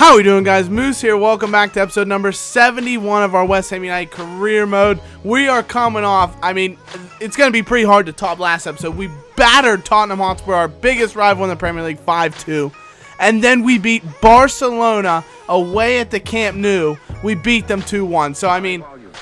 How we doing, guys? Moose here. Welcome back to episode number 71 of our West Ham United career mode. We are coming off, it's going to be pretty hard to top last episode. We battered Tottenham Hotspur, our biggest rival in the Premier League, 5-2. And then we beat Barcelona away at the Camp Nou. We beat them 2-1. So,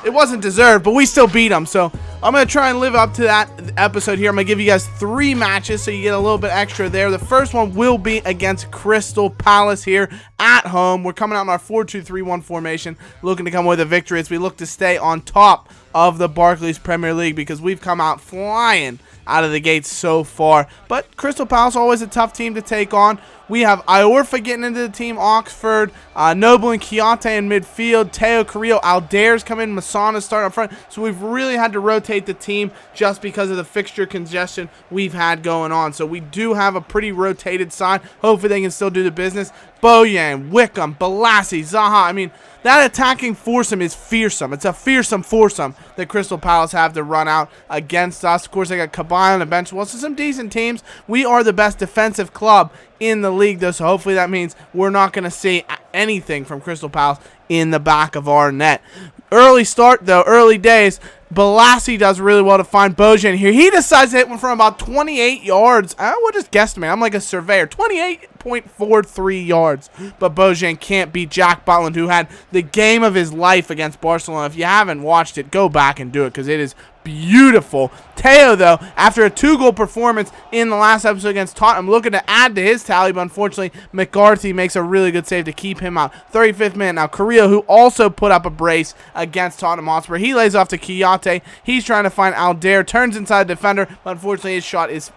it wasn't deserved, but we still beat them. So, I'm going to try and live up to that episode here. I'm going to give you guys 3 matches so you get a little bit extra there. The first one will be against Crystal Palace here at home. We're coming out in our 4-2-3-1 formation, looking to come away with a victory as we look to stay on top of the Barclays Premier League because we've come out flying out of the gates so far. But Crystal Palace, always a tough team to take on. We have Iorfa getting into the team, Oxford, Noble and Chiante in midfield, Teo Carrillo, Aldair's come in, Masana starting up front. So we've really had to rotate the team just because of the fixture congestion we've had going on. So we do have a pretty rotated side. Hopefully they can still do the business. Bojan, Wickham, Balassi, Zaha. That attacking foursome is fearsome. It's a fearsome foursome that Crystal Palace have to run out against us. Of course, they got Kabay on the bench. Well, so some decent teams. We are the best defensive club in the league, though, so hopefully that means we're not going to see anything from Crystal Palace in the back of our net. Early start, though, early days. Balassi does really well to find Bojan here. He decides to hit one from about 28 yards. I would just guesstimate. I'm like a surveyor. 28.43 yards. But Bojan can't beat Jack Butland, who had the game of his life against Barcelona. If you haven't watched it, go back and do it because it is beautiful. Teo, though, after a 2-goal performance in the last episode against Tottenham, looking to add to his tally, but unfortunately, McCarthy makes a really good save to keep him out. 35th minute now. Carrillo, who also put up a brace against Tottenham Hotspur, he lays off to Chiante. He's trying to find Aldair, turns inside the defender, but unfortunately, his shot is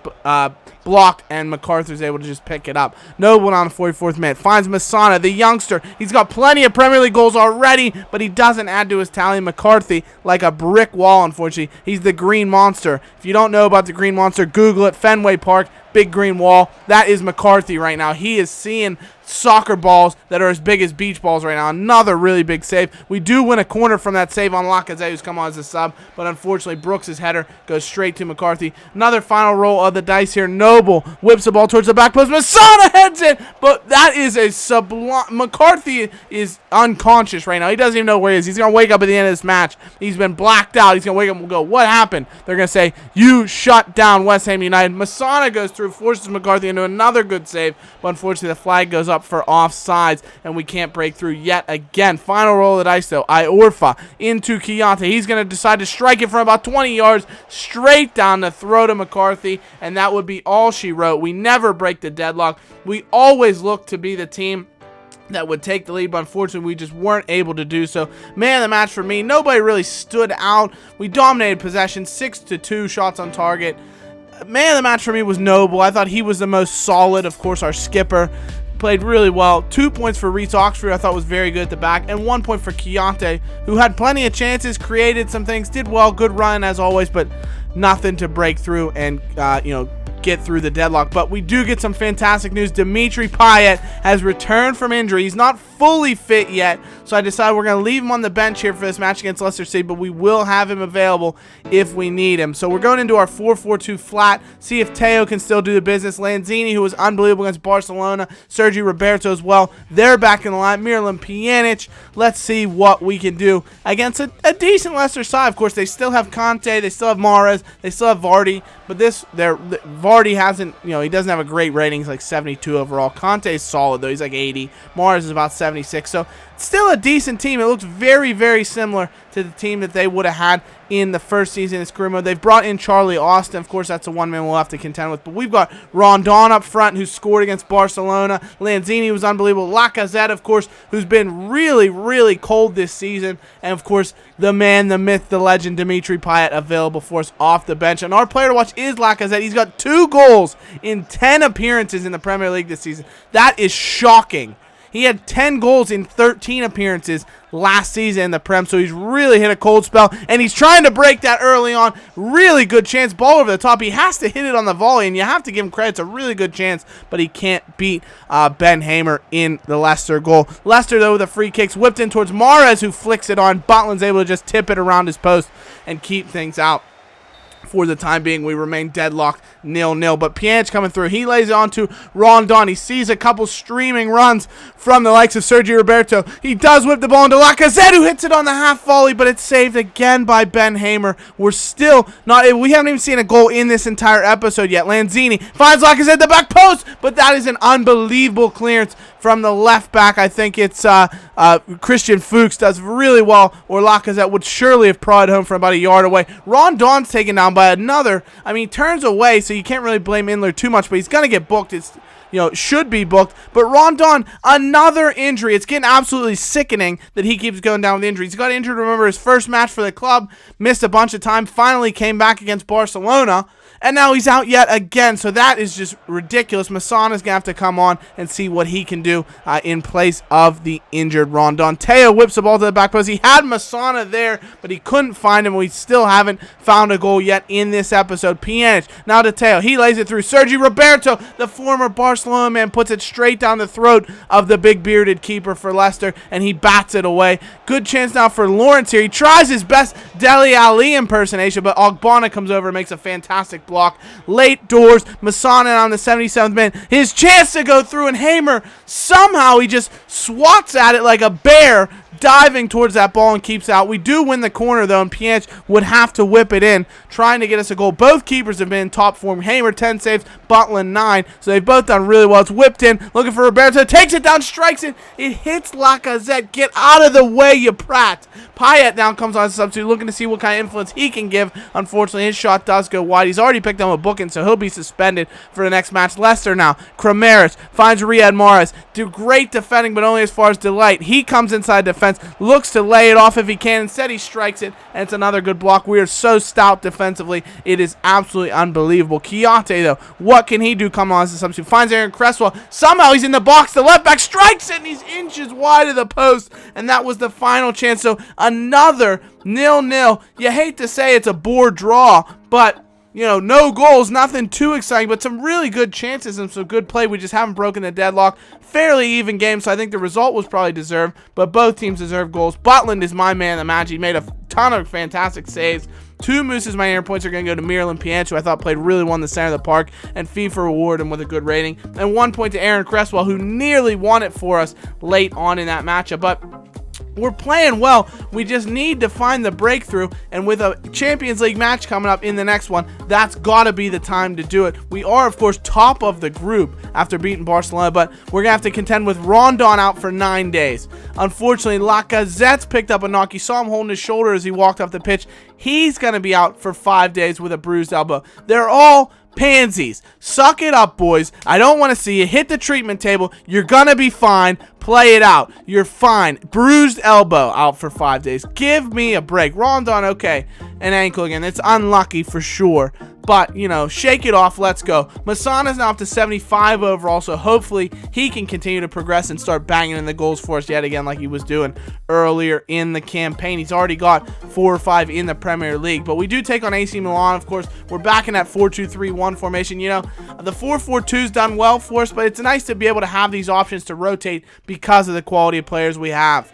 blocked, and MacArthur's able to just pick it up. Noble on the 44th minute finds Masana, the youngster. He's got plenty of Premier League goals already, but he doesn't add to his tally. McCarthy, like a brick wall, unfortunately. He's the Green Monster. If you don't know about the Green Monster, Google it. Fenway Park, big green wall. That is McCarthy right now. He is seeing soccer balls that are as big as beach balls right now. Another really big save. We do win a corner from that save on Lacazette, who's come on as a sub, but unfortunately Brooks' header goes straight to McCarthy. Another final roll of the dice here. Noble whips the ball towards the back post. Masana heads it, but that is a sublime. McCarthy is unconscious right now. He doesn't even know where he is. He's going to wake up at the end of this match. He's been blacked out. He's going to wake up and go, what happened? They're going to say, you shut down West Ham United. Masana goes through, forces McCarthy into another good save, but unfortunately the flag goes up for offsides, and we can't break through yet again. Final roll of the dice, though. Iorfa into Chiante. He's going to decide to strike it from about 20 yards straight down the throat of McCarthy, and that would be all she wrote. We never break the deadlock. We always look to be the team that would take the lead, but unfortunately we just weren't able to do so. Man of the match for me. Nobody really stood out. We dominated possession, 6-2 shots on target. Man of the match for me was Noble. I thought he was the most solid. Of course, our skipper played really well. 2 points for Reece Oxford, I thought was very good at the back, and 1 point for Chiante, who had plenty of chances, created some things, did well, good run as always, but nothing to break through and get through the deadlock. But we do get some fantastic news. Dimitri Payet has returned from injury. He's not fully fit yet, so I decided we're going to leave him on the bench here for this match against Leicester City, but we will have him available if we need him. So we're going into our 4-4-2 flat, see if Teo can still do the business. Lanzini, who was unbelievable against Barcelona, Sergio Roberto as well, they're back in the line. Miralem Pjanic, let's see what we can do against a decent Leicester side. Of course, they still have Conte, they still have Mahrez, they still have Vardy, but Vardy hasn't, he doesn't have a great rating. He's like 72 overall. Conte is solid, though. He's like 80. Mahrez is about 76. So still a decent team. It looks very, very similar to the team that they would have had in the first season in this career mode. They've brought in Charlie Austin. Of course, that's the one man we'll have to contend with. But we've got Rondon up front, who scored against Barcelona. Lanzini was unbelievable. Lacazette, of course, who's been really, really cold this season. And, of course, the man, the myth, the legend, Dimitri Payet, available for us off the bench. And our player to watch is Lacazette. He's got 2 goals in 10 appearances in the Premier League this season. That is shocking. He had 10 goals in 13 appearances last season in the Prem, so he's really hit a cold spell, and he's trying to break that early on. Really good chance, ball over the top. He has to hit it on the volley, and you have to give him credit. It's a really good chance, but he can't beat Ben Hamer in the Leicester goal. Leicester, though, with the free kicks, whipped in towards Mahrez, who flicks it on. Butland's able to just tip it around his post and keep things out For the time being, we remain deadlocked 0-0. But Pjanic coming through. He lays it on to Rondon. He sees a couple streaming runs from the likes of Sergio Roberto. He does whip the ball into Lacazette, who hits it on the half volley, but it's saved again by Ben Hamer. We haven't even seen a goal in this entire episode yet. Lanzini finds Lacazette at the back post, but that is an unbelievable clearance from the left back. I think it's Christian Fuchs does really well, or Lacazette would surely have prodded home from about a yard away. Rondon's taken down by another. I mean, he turns away, so you can't really blame Indler too much, but he's going to get booked. Should be booked. But Rondon, another injury. It's getting absolutely sickening that he keeps going down with injuries. He got injured, remember, his first match for the club, missed a bunch of time, finally came back against Barcelona, and now he's out yet again. So that is just ridiculous. Masana's going to have to come on and see what he can do in place of the injured Rondon. Teo whips the ball to the back post. He had Masana there, but he couldn't find him. We still haven't found a goal yet in this episode. Pjanic, now to Teo. He lays it through. Sergio Roberto, the former Barcelona man, puts it straight down the throat of the big bearded keeper for Leicester, and he bats it away. Good chance now for Lawrence here. He tries his best Dele Alli impersonation, but Ogbonna comes over and makes a fantastic block. Late doors, Masana on the 77th minute. His chance to go through, and Hamer, somehow he just swats at it like a bear, diving towards that ball and keeps out. We do win the corner, though, and Pjanic would have to whip it in, trying to get us a goal. Both keepers have been in top form. Hamer, 10 saves, Butland, 9. So they've both done really well. It's whipped in, looking for Roberto, takes it down, strikes it. It hits Lacazette. Get out of the way, you prat. Payet now comes on as a substitute, looking to see what kind of influence he can give. Unfortunately, his shot does go wide. He's already picked up a booking, so he'll be suspended for the next match. Leicester now. Kramaric finds Riyad Mahrez. Do great defending, but only as far as Delight. He comes inside defense, looks to lay it off if he can. Instead, he strikes it, and it's another good block. We are so stout defensively. It is absolutely unbelievable. Chiate, though, what can he do? Come on as a substitute. Finds Aaron Cresswell. Somehow he's in the box. The left back strikes it, and he's inches wide of the post, and that was the final chance. So another 0-0. You hate to say it's a bore draw, but no goals, nothing too exciting, but some really good chances and some good play. We just haven't broken the deadlock. Fairly even game, so I think the result was probably deserved, but both teams deserve goals. Butland is my man of the match. He made a ton of fantastic saves. 2 Moose's my air points are going to go to Miralem Pjanic, who I thought played really well in the center of the park, and FIFA rewarded him with a good rating. And 1 point to Aaron Cresswell, who nearly won it for us late on in that matchup. But we're playing well. We just need to find the breakthrough, and with a Champions League match coming up in the next one, that's got to be the time to do it. We are, of course, top of the group after beating Barcelona, but we're going to have to contend with Rondon out for 9 days. Unfortunately, Lacazette's picked up a knock. You saw him holding his shoulder as he walked off the pitch. He's going to be out for 5 days with a bruised elbow. They're all pansies. Suck it up, boys. I don't want to see you. Hit the treatment table. You're gonna be fine. Play it out. You're fine. Bruised elbow out for 5 days. Give me a break. Rondon, okay. An ankle again. It's unlucky for sure. But, shake it off. Let's go. Masana's now up to 75 overall, so hopefully he can continue to progress and start banging in the goals for us yet again like he was doing earlier in the campaign. He's already got 4 or 5 in the Premier League. But we do take on AC Milan, of course. We're back in that 4-2-3-1 formation. The 4-4-2's done well for us, but it's nice to be able to have these options to rotate because of the quality of players we have.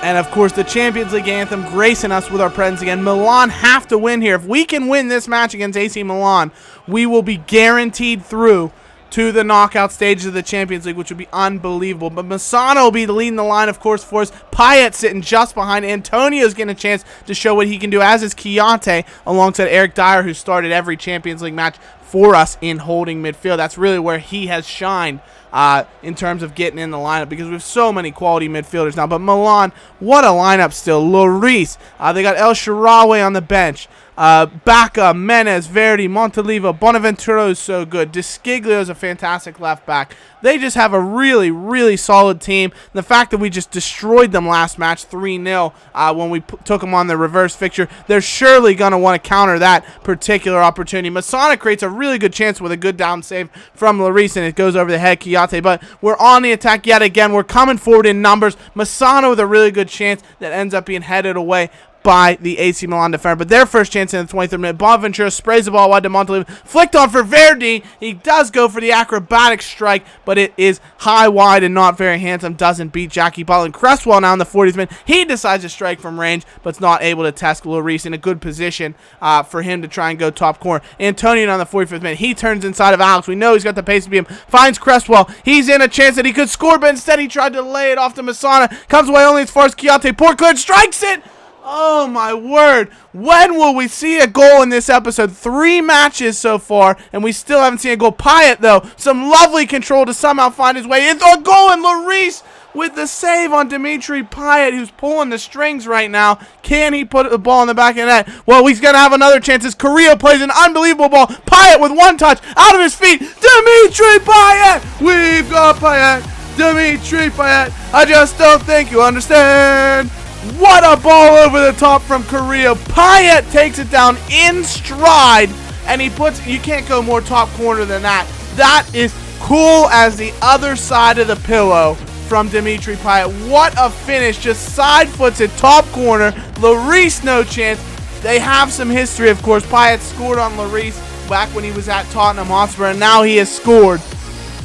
And, of course, the Champions League anthem gracing us with our presence again. Milan have to win here. If we can win this match against AC Milan, we will be guaranteed through to the knockout stages of the Champions League, which would be unbelievable. But Masana will be leading the line, of course, for us. Payet sitting just behind. Antonio's getting a chance to show what he can do, as is Chiate, alongside Eric Dyer, who started every Champions League match for us in holding midfield. That's really where he has shined in terms of getting in the lineup, because we have so many quality midfielders now. But Milan, what a lineup still. Lloris, they got El Shaarawy on the bench. Bacca, Menez, Verdi, Montalivo, Bonaventura is so good. Desciglio is a fantastic left back. They just have a really, really solid team. The fact that we just destroyed them last match 3-0 when we took them on the reverse fixture, they're surely going to want to counter that particular opportunity. Masana creates a really good chance with a good down save from Lloris, and it goes over the head of Chiate. But we're on the attack yet again. We're coming forward in numbers. Masana with a really good chance that ends up being headed away by the AC Milan defender. But their first chance in the 23rd minute, Bonaventura sprays the ball wide to Montalivo, flicked on for Verdi. He does go for the acrobatic strike, but it is high, wide, and not very handsome. Doesn't beat Jackie Butland. Cresswell now in the 40th minute. He decides to strike from range, but's not able to test Lloris in a good position for him to try and go top corner. Antonio on the 45th minute. He turns inside of Alex. We know he's got the pace to beat him. Finds Cresswell. He's in a chance that he could score, but instead he tried to lay it off to Masana. Comes away only as far as Chiate. Poor cleared. Strikes it! Oh my word. When will we see a goal in this episode? 3 matches so far, and we still haven't seen a goal. Payet, though, some lovely control to somehow find his way into a goal, and Lloris with the save on Dimitri Payet, who's pulling the strings right now. Can he put the ball in the back of the net? Well, he's going to have another chance as Correa plays an unbelievable ball. Payet with one touch, out of his feet. Dimitri Payet! We've got Payet. Dimitri Payet. I just don't think you understand. What a ball over the top from Correa. Payet takes it down in stride, and he puts, you can't go more top corner than that. That is cool as the other side of the pillow from Dimitri Payet. What a finish. Just side foots it, top corner. Lloris, no chance. They have some history, of course. Payet scored on Lloris back when he was at Tottenham Hotspur, and now he has scored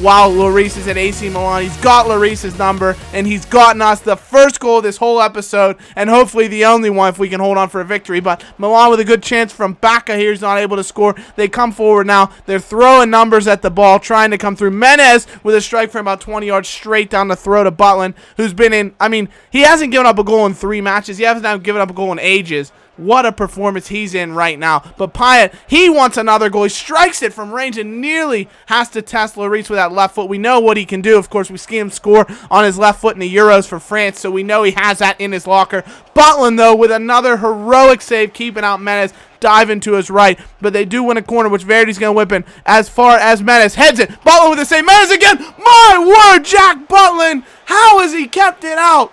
while Lloris is at AC Milan. He's got Lloris's number, and he's gotten us the first goal of this whole episode, and hopefully the only one if we can hold on for a victory. But Milan with a good chance from Bacca here. He's not able to score. They come forward now. They're throwing numbers at the ball, trying to come through. Menez with a strike from about 20 yards straight down the throat of Butland, who's been in, I mean, he hasn't given up a goal in 3 matches. He hasn't given up a goal in ages. What a performance he's in right now. But Payet, he wants another goal. He strikes it from range and nearly has to test Lloris with that left foot. We know what he can do. Of course, we see him score on his left foot in the Euros for France, so we know he has that in his locker. Butland, though, with another heroic save, keeping out Menez, diving to his right. But they do win a corner, which Verdi's going to whip in as far as Menez heads it. Butland with the save. Menez again. My word, Jack Butland. How has he kept it out?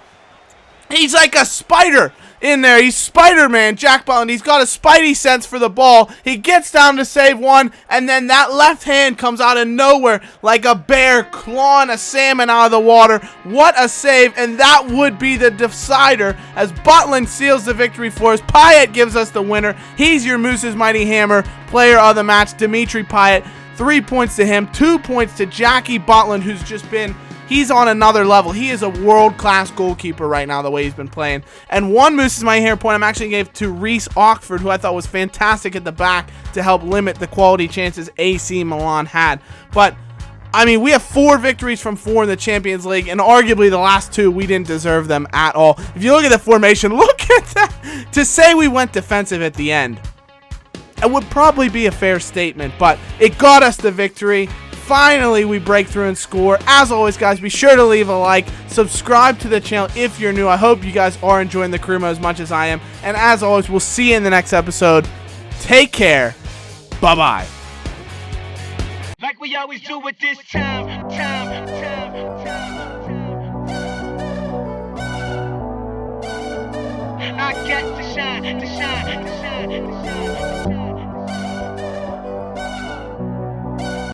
He's like a spider in there. He's Spider-Man, Jack Butland. He's got a spidey sense for the ball. He gets down to save one, and then that left hand comes out of nowhere like a bear clawing a salmon out of the water. What a save, and that would be the decider as Butland seals the victory for us. Payet gives us the winner. He's your Moose's Mighty Hammer player of the match, Dimitri Payet. 3 points to him, 2 points to Jackie Butland, who's just been, he's on another level. He is a world-class goalkeeper right now, the way he's been playing. And 1 Moose's Mighty Hammer point I'm actually going to give to Reece Oxford, who I thought was fantastic at the back to help limit the quality chances AC Milan had. But I mean, we have 4 victories from 4 in the Champions League, and arguably the last 2, we didn't deserve them at all. If you look at the formation, look at that. To say we went defensive at the end, it would probably be a fair statement, but it got us the victory. Finally, we break through and score. As always, guys, be sure to leave a like, subscribe to the channel if you're new. I hope you guys are enjoying the career mode as much as I am. And as always, we'll see you in the next episode. Take care. Bye-bye. Like we always do with this time. I got to shine.